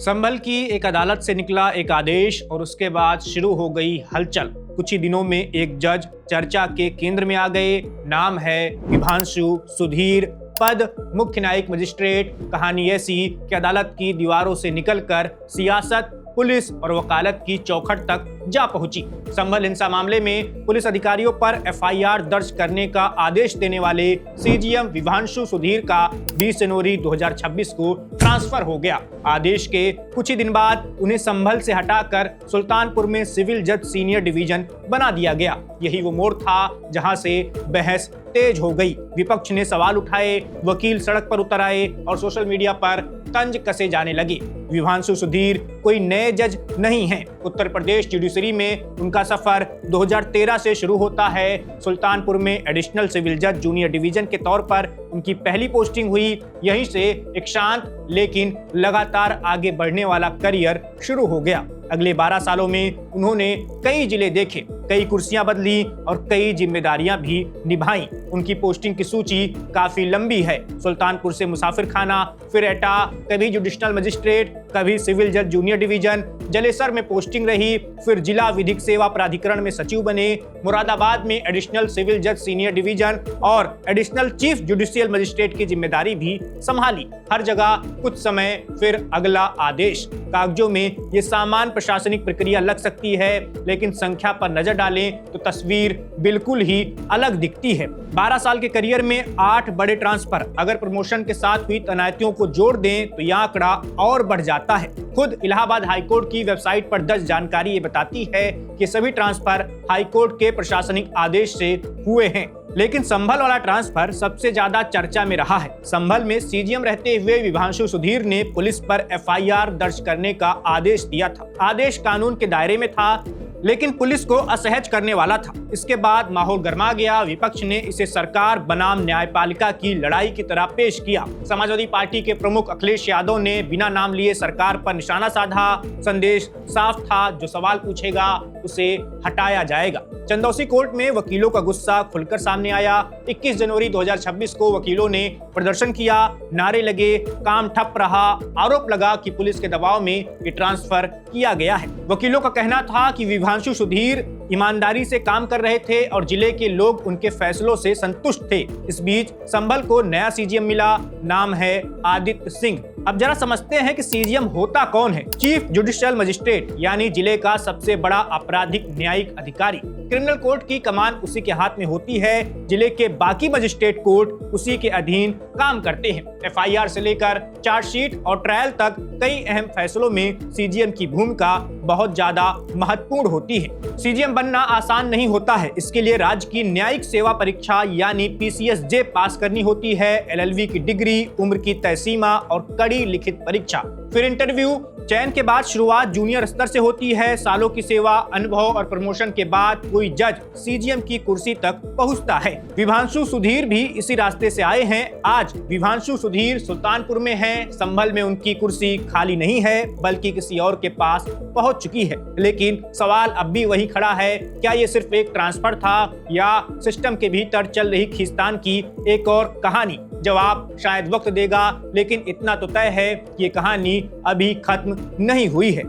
संभल की एक अदालत से निकला एक आदेश और उसके बाद शुरू हो गई हलचल। कुछ ही दिनों में एक जज चर्चा के केंद्र में आ गए। नाम है विभांशु सुधीर, पद मुख्य न्यायिक मजिस्ट्रेट। कहानी ऐसी कि अदालत की दीवारों से निकलकर सियासत, पुलिस और वकालत की चौखट तक जा पहुंची। संभल हिंसा मामले में पुलिस अधिकारियों पर एफआईआर दर्ज करने का आदेश देने वाले सीजीएम विभांशु सुधीर का 20 जनवरी 2026 को ट्रांसफर हो गया। आदेश के कुछ ही दिन बाद उन्हें संभल से हटाकर सुल्तानपुर में सिविल जज सीनियर डिवीजन बना दिया गया। यही वो मोड़ था जहां से बहस तेज हो गई। विपक्ष ने सवाल उठाए, वकील सड़क पर उतर आए और सोशल मीडिया पर तंज कसे जाने लगे। विभांशु सुधीर कोई नए जज नहीं हैं। उत्तर प्रदेश जुडिशरी में उनका सफर 2013 से शुरू होता है। सुल्तानपुर में एडिशनल सिविल जज जूनियर डिवीजन के तौर पर उनकी पहली पोस्टिंग हुई। यहीं से एक शांत लेकिन लगातार आगे बढ़ने वाला करियर शुरू हो गया। अगले 12 सालों में उन्होंने कई जिले देखे, कई कुर्सियां बदली और कई जिम्मेदारियां भी निभाई। उनकी पोस्टिंग की सूची काफी लंबी है। सुल्तानपुर से मुसाफिर खाना, फिर एटा, कभी जुडिशनल मजिस्ट्रेट, कभी सिविल जज जूनियर डिवीजन, जलेसर में पोस्टिंग रही, फिर जिला विधिक सेवा प्राधिकरण में सचिव बने, मुरादाबाद में एडिशनल सिविल जज सीनियर डिवीजन और एडिशनल चीफ जुडिशियल मजिस्ट्रेट की जिम्मेदारी भी संभाली। हर जगह कुछ समय फिर अगला आदेश। कागजों में ये सामान्य प्रशासनिक प्रक्रिया लग सकती है, लेकिन संख्या पर नजर डालें तो तस्वीर बिल्कुल ही अलग दिखती है। 12 साल के करियर में 8 बड़े ट्रांसफर, अगर प्रमोशन के साथ हुई तैनातियों को जोड़ दें तो यह आंकड़ा और बढ़ जाता है। खुद इलाहाबाद हाईकोर्ट की वेबसाइट पर दर्ज जानकारी ये बताती है कि सभी ट्रांसफर हाईकोर्ट के प्रशासनिक आदेश से हुए हैं। लेकिन संभल वाला ट्रांसफर सबसे ज्यादा चर्चा में रहा है। संभल में सीजीएम रहते हुए विभांशु सुधीर ने पुलिस पर एफआईआर दर्ज करने का आदेश दिया था। आदेश कानून के दायरे में था, लेकिन पुलिस को असहज करने वाला था। इसके बाद माहौल गर्मा गया। विपक्ष ने इसे सरकार बनाम न्यायपालिका की लड़ाई की तरह पेश किया। समाजवादी पार्टी के प्रमुख अखिलेश यादव ने बिना नाम लिए सरकार पर निशाना साधा। संदेश साफ था, जो सवाल पूछेगा उसे हटाया जाएगा। चंदौसी कोर्ट में वकीलों का गुस्सा खुलकर सामने आया। 21 जनवरी 2026 को वकीलों ने प्रदर्शन किया, नारे लगे, काम ठप रहा। आरोप लगा कि पुलिस के दबाव में ये ट्रांसफर किया गया है। वकीलों का कहना था कि विभांशु सुधीर ईमानदारी से काम कर रहे थे और जिले के लोग उनके फैसलों से संतुष्ट थे। इस बीच संभल को नया सीजीएम मिला। नाम है आदित्य सिंह। अब जरा समझते हैं कि सीजीएम होता कौन है। चीफ जुडिशियल मजिस्ट्रेट, यानी जिले का सबसे बड़ा आपराधिक न्यायिक अधिकारी। क्रिमिनल कोर्ट की कमान उसी के हाथ में होती है। जिले के बाकी मजिस्ट्रेट कोर्ट उसी के अधीन काम करते हैं। एफआईआर से लेकर चार्जशीट और ट्रायल तक कई अहम फैसलों में सीजीएम की भूमिका बहुत ज्यादा महत्वपूर्ण होती है। सीजीएम बनना आसान नहीं होता है। इसके लिए राज्य की न्यायिक सेवा परीक्षा यानी पीसीएसजे पास करनी होती है। एलएलबी की डिग्री, उम्र की तय सीमा और कड़ी लिखित परीक्षा, फिर इंटरव्यू। चयन के बाद शुरुआत जूनियर स्तर से होती है। सालों की सेवा, अनुभव और प्रमोशन के बाद कोई जज सीजीएम की कुर्सी तक पहुंचता है। विभांशु सुधीर भी इसी रास्ते से आए हैं। आज विभांशु सुधीर सुल्तानपुर में हैं। संभल में उनकी कुर्सी खाली नहीं है, बल्कि किसी और के पास पहुंच चुकी है। लेकिन सवाल अब भी वही खड़ा है, क्या ये सिर्फ एक ट्रांसफर था या सिस्टम के भीतर चल रही खींचतान की एक और कहानी? जवाब शायद वक्त देगा, लेकिन इतना तो तय है कि ये कहानी अभी खत्म नहीं हुई है।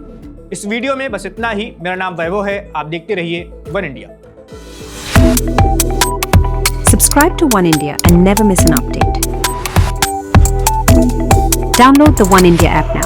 इस वीडियो में बस इतना ही। मेरा नाम वैभव है। आप देखते रहिए one India. Subscribe to One India and never miss an update. Download the One India app now.